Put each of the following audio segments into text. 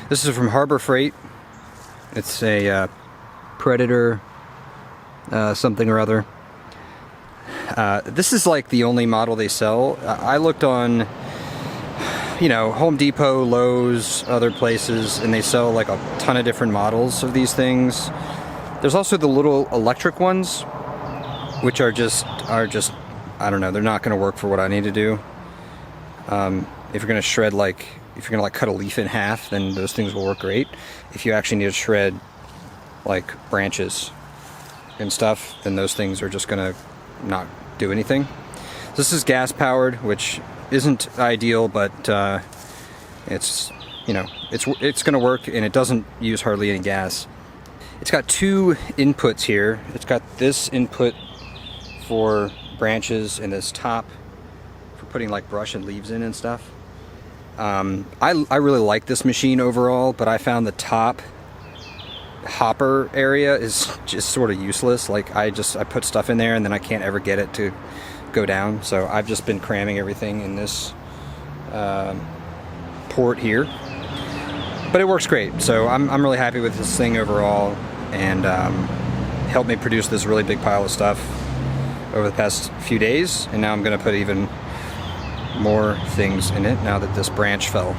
This is from Harbor Freight. It's a Predator something or other. This is like the only model they sell. I looked on, you know, Home Depot, Lowe's, other places, and they sell like a ton of different models of these things. There's also the little electric ones, which are just I don't know, they're not going to work for what I need to do. If you're going to shred, like, if you're going to like cut a leaf in half, then those things will work great. If you actually need to shred like branches and stuff, then those things are just going to not do anything. This is gas powered, which isn't ideal, but it's, you know, it's going to work, and it doesn't use hardly any gas. It's got two inputs here. It's got this input for branches and this top for putting like brush and leaves in and stuff. I really like this machine overall, but I found the top hopper area is just sort of useless. Like I put stuff in there and then I can't ever get it to go down. So I've just been cramming everything in this port here. But it works great. So I'm really happy with this thing overall, and helped me produce this really big pile of stuff over the past few days, and now I'm going to put even more things in it now that this branch fell.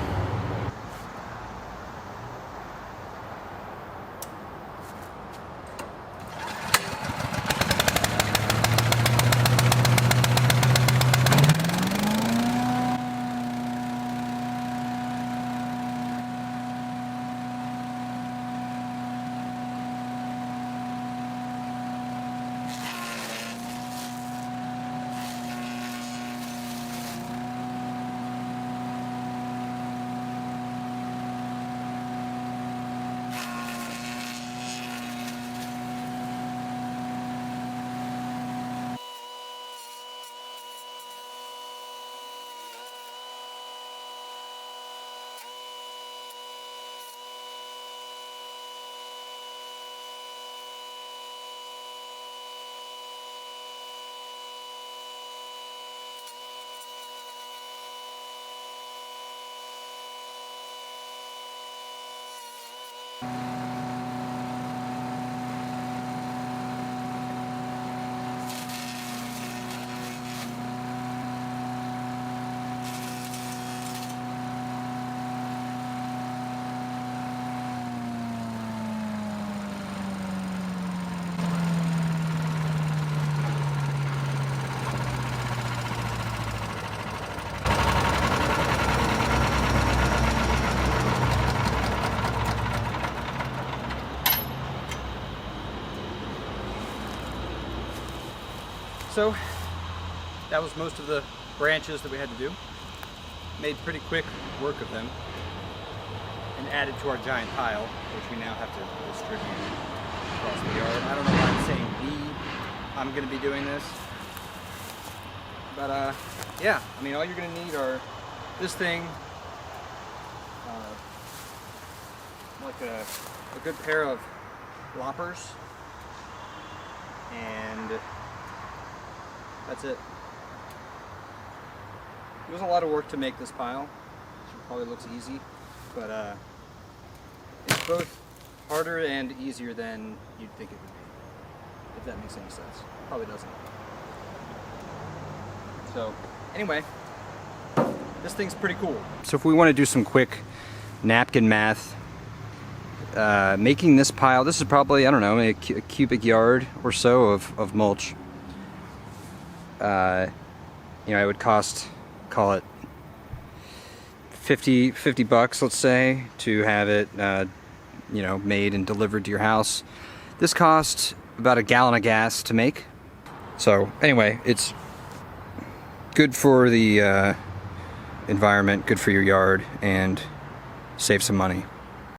So that was most of the branches that we had to do. Made pretty quick work of them and added to our giant pile, which we now have to distribute across the yard. I don't know why I'm saying we. I'm going to be doing this. But yeah, I mean, all you're going to need are this thing, like a good pair of loppers, and that's it. It was a lot of work to make this pile. It probably looks easy, but it's both harder and easier than you'd think it would be, if that makes any sense. Probably doesn't. So anyway, this thing's pretty cool. So if we want to do some quick napkin math, making this pile, this is probably, I don't know, a cubic yard or so of mulch. You know, it would cost, call it 50 bucks, let's say, to have it, you know, made and delivered to your house. This costs about a gallon of gas to make. So anyway, it's good for the environment, good for your yard, and save some money.